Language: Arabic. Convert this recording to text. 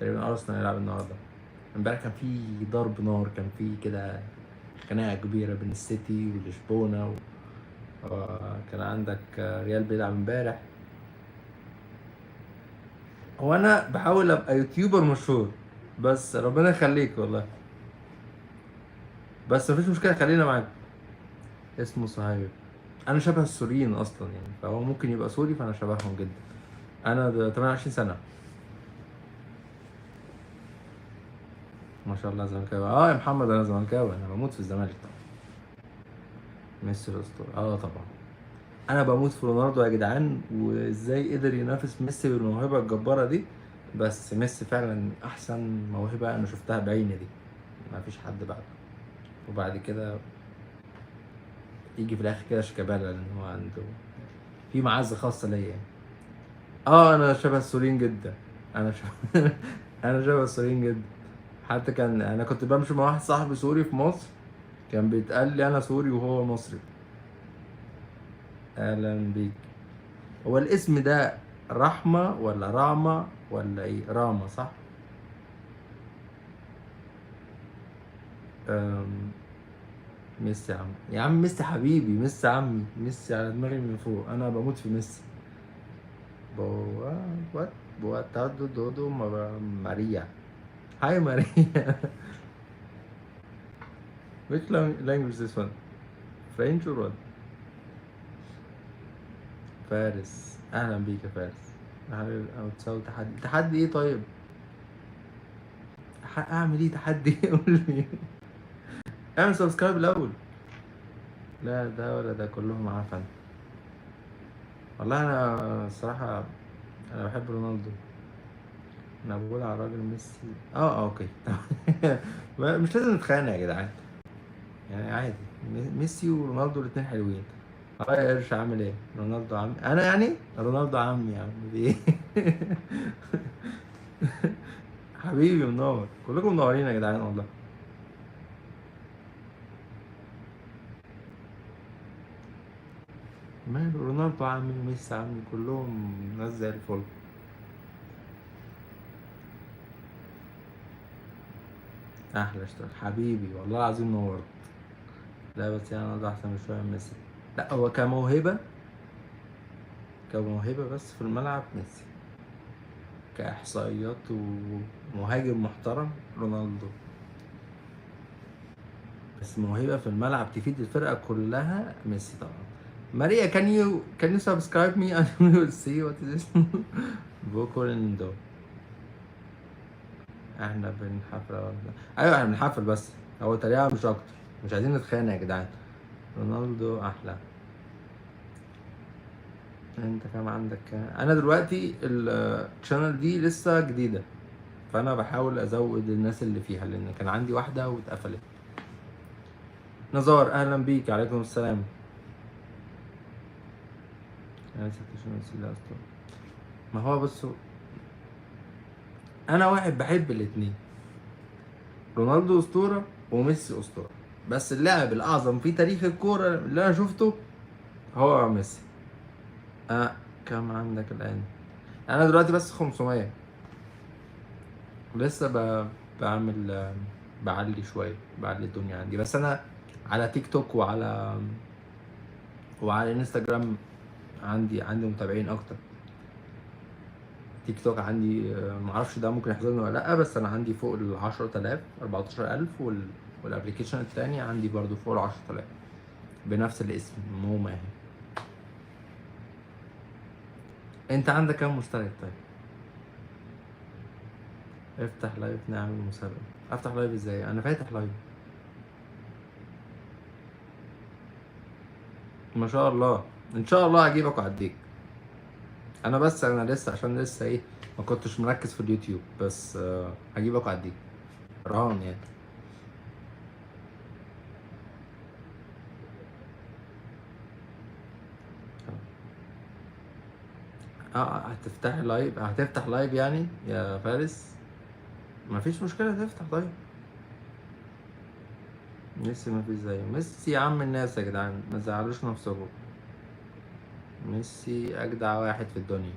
تقريبا ارسنال هيلعب النهارده. امبارح كان في ضرب نار، كان في كده خناقه كبيره بين السيتي ولشبونه كان عندك ريال بيلعب امبارح. هو انا بحاول ابقى يوتيوبر مشهور، بس ربنا يخليك والله. بس مفيش مشكله، خلينا معاك. اسمه صهيب. انا شبه السوريين اصلا يعني، فهو ممكن يبقى سوري، فانا شبههم جدا. انا 28 سنه. ما شاء الله زملكاوي. اه يا محمد، انا زملكاوي، انا بموت في الزمالك طبعا. ميسي الاسطوره، اه طبعا. انا بموت في رونالدو يا جدعان، وازاي قدر ينافس ميسي بالموهبه الجباره دي. بس ميسي فعلا احسن موهبه انا شفتها بعيني دي، ما فيش حد بعده. وبعد كده يجي في الاخر كده شيكابالا، لان هو عنده في معزه خاصه ليا يعني. اه انا شبه السوريين جدا. انا شبه انا شبه السوريين جدا. حتى انا كنت بمشي مع واحد صاحبي سوري في مصر، كان بيتقال لي انا سوري وهو مصري. اهلا بيك. هو الاسم ده رحمة ولا رامة ولا ايه؟ رامة صح؟ أم... ميسي يا عم، يا عم ميسي حبيبي، ميسي عمي، ميسي على دماغي من فوق، انا بموت في ميسي. بوا وات بواتادو دودو ماريا. هاي ماريا. which language this one? French or what؟ فارس، اهلا بيك يا فارس. او تساوي تحدي، تحدي ايه طيب؟ اعمل ايه تحدي؟ قول لي. اعمل سبسكرايب الاول. لا ده ولا ده، كلهم عفن. والله انا الصراحه انا بحب رونالدو. انا بقول على الراجل ميسي. اوكي. مش لازم نتخانق يا جدعان، يعني عادي. ميسي ورونالدو الاتنين حلوين. يا قرش عامل ايه؟ رونالدو عمي انا يعني، رونالدو عمي يا عم بايه؟ حبيبي منور، كلكم منورين يا جدعان والله. ماله رونالدو عمي وميسي عمي، كلهم ناس زي الفل. احلى اشتراك حبيبي، والله العظيم نورت. لا بس يعني رونالدو احسن من شويه من ميسي. لا هو كموهبه، كموهبه بس في الملعب ميسي. كاحصائيات ومهاجم محترم رونالدو. بس موهبه في الملعب تفيد الفرقه كلها ميسي طبعا. ماريا can you subscribe me and we will see what is this. بوكولندو. احنا بنحفل ايوه احنا بنحفل، بس هو تريقة مش اكتر. مش عايزين نتخانق يا جدعان. رونالدو احلى. انت كام عندك انا دلوقتي الشانل دي لسه جديدة، فانا بحاول ازود الناس اللي فيها، لان كان عندي واحدة واتقفلت. نزار اهلا بيك، عليكم السلام. انا نسيت شنو نسيت اصلا. ما هو بصوا، انا واحد بحب الاتنين. رونالدو اسطورة وميسي اسطورة، بس اللاعب الاعظم في تاريخ الكورة اللي انا شفته هو ميسي. كم عندك الآن؟ أنا دلوقتي بس 500. لسه بعمل بعلي شوية، بعلي الدنيا عندي. بس أنا على تيك توك وعلى انستجرام عندي متابعين أكتر. تيك توك عندي معرفش ده ممكن يحصلني ولا لأ، بس أنا عندي فوق ال 10000 14000 والابلكيشن التاني عندي برضو فوق ال 10000 بنفس الاسم، مو ماهي. أنت عندك كام مشترك طيب؟ افتح لايف نعمل مسابقة. افتح لايف ازاي؟ انا فاتح لايف. ما شاء الله. ان شاء الله هجيبك وأعديك. انا لسه عشان لسه ايه، ما كنتش مركز في اليوتيوب، بس هجيبك وأعديك. رهان يعني. هتفتح لايف يعني يا فارس؟ مفيش مشكلة تفتح لايف. ميسي مفيش زيه. ميسي يا عم الناس يا جدعان، ما تزعلوش نفسكم. ميسي اجدع واحد في الدنيا.